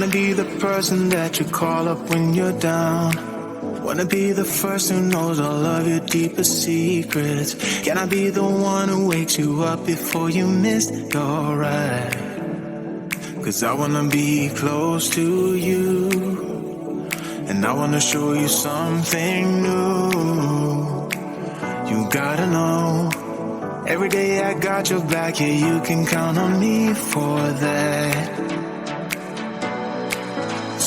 Wanna be the person that you call up when you're down. Wanna be the first who knows all of your deepest secrets. Can I be the one who wakes you up before you miss your ride? 'Cause I wanna be close to you, and I wanna show you something new. You gotta know, every day I got your back, yeah, you can count on me for that.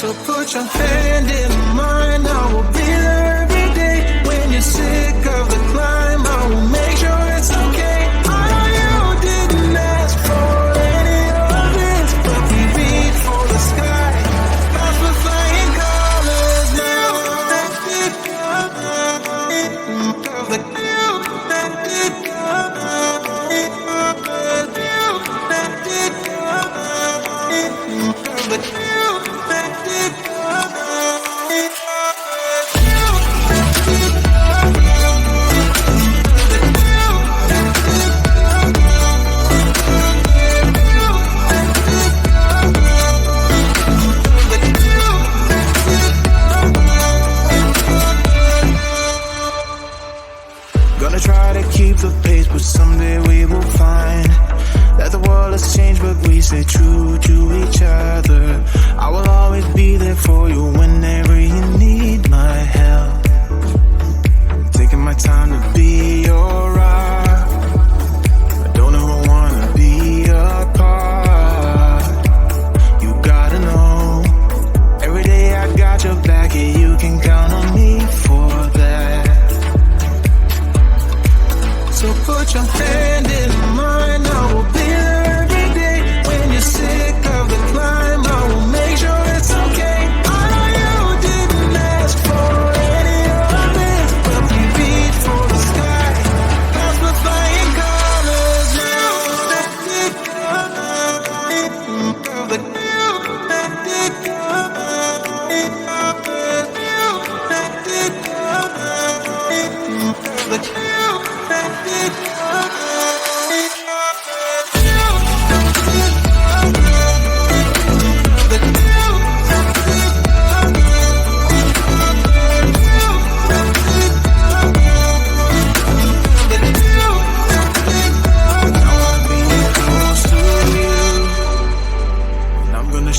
So put your hand in mine, I will be there every day. When you're sick of the climb, I will make sure it's okay. I know you didn't ask for any of this, but we reach for the sky. Cause we're flying colors now. Gonna try to keep the pace, but someday we will find that the world has changed, but we stay true to each other. I will always be there for you whenever you need my help. I'm taking my time to be your rock. I don't ever wanna be apart. You gotta know, every day I got your back, yeah, you can count on me for that. So put your hand in mine, I will be there every day. When you're sick of the climb, I will make sure it's okay. I know you didn't ask for any of this, but we reach for the sky. Cause we're flying colors now.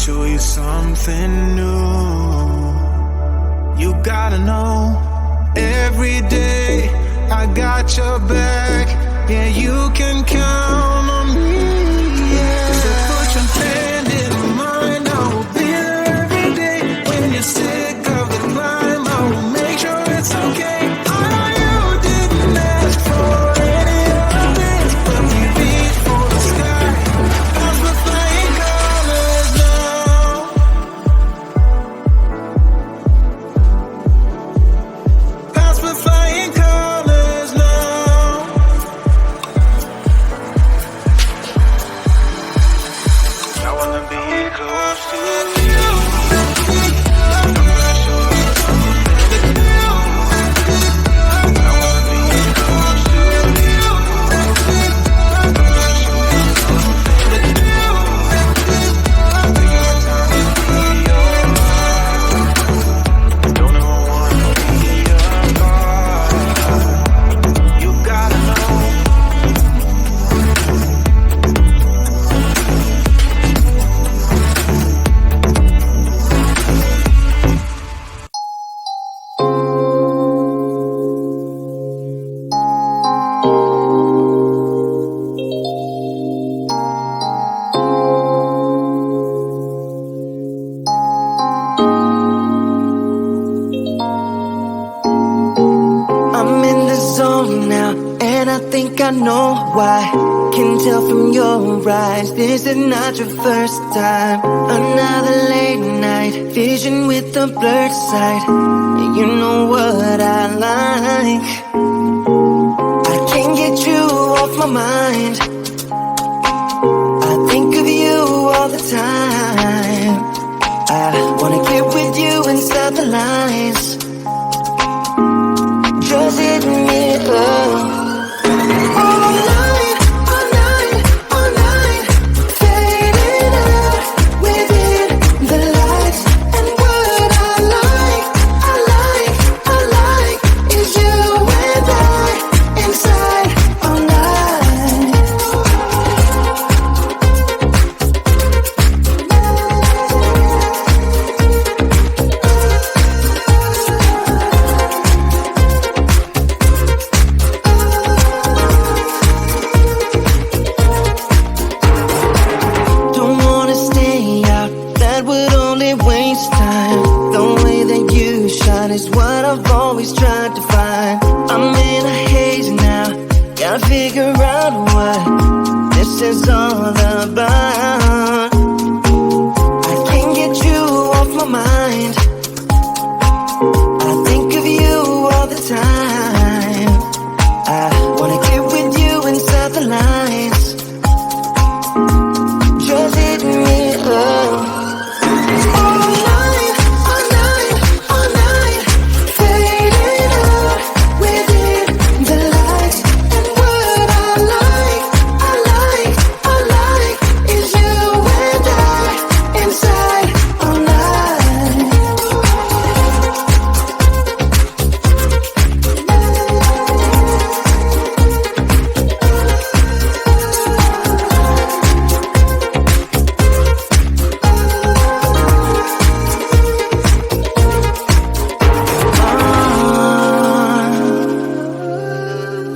Show you something new. You gotta know, every day I got your back, yeah, you can count on me, yeah. So put your hand in mine, I will be there every day. When you're sick of the climb, I will make sure it's okay. I know you didn't ask for any of this, but we reach for the sky. Cause we're flying colors now. Cause we're flying colors now. I wanna be close to you. I'm gonna show you something new. I wanna be close to you. I'm gonna show you something new. Taking my time to be your rock. Don't ever wanna be apart. You gotta know. I'm in the zone now, and I think I know why. Can tell from your eyes, this is not your first time. Another late night, vision with a blurred sight. You know what I like. I can't get you off my mind. I think of you all the time. I wanna get with you inside the lines. Just hit me up. All night, all night, all night. Fading out within the light. figure out what this is all about. I can't get you off my mind. I think of you all the time. I wanna get with you inside the lines. Just hit me up. All night, all night, all night. Fading out within the lights. And what I like is you and I inside all night.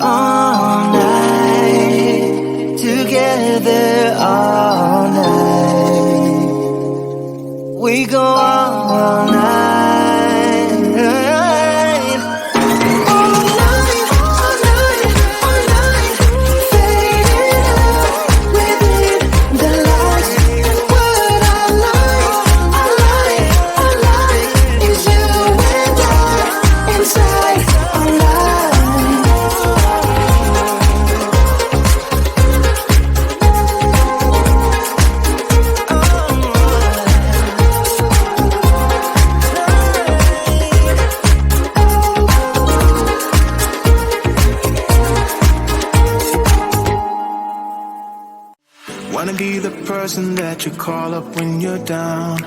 All night, together all night. We go all night. All night, all night, all night. Fading out within the lights. And what I like is you and I inside all night. Wanna be the person that you call up when you're down.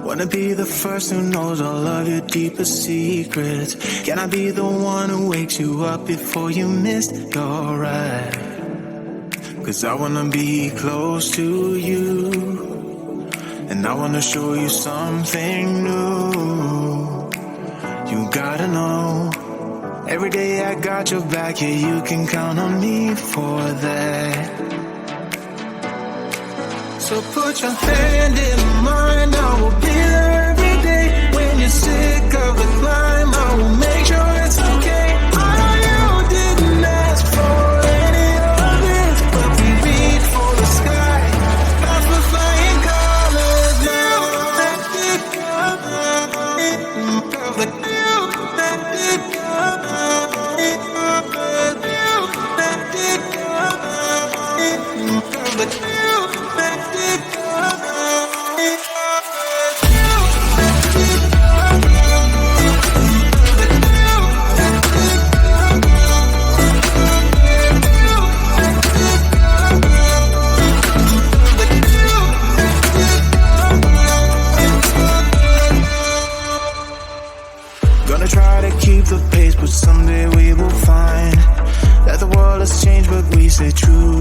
Wanna be the first who knows all of your deepest secrets. Can I be the one who wakes you up before you miss your ride? 'Cause I wanna be close to you, and I wanna show you something new. You gotta know, every day I got your back, yeah, you can count on me for that. So put your hand in mine, I will be there every day. When you're sick of the climb, I will make sure it's okay. I know you didn't ask for any of this, but we reach for the sky, not for flying colors. You let it go, perfect. You let it go, you let it go, perfect. Gonna try to keep the pace, but someday we will find that the world has changed, but we stay true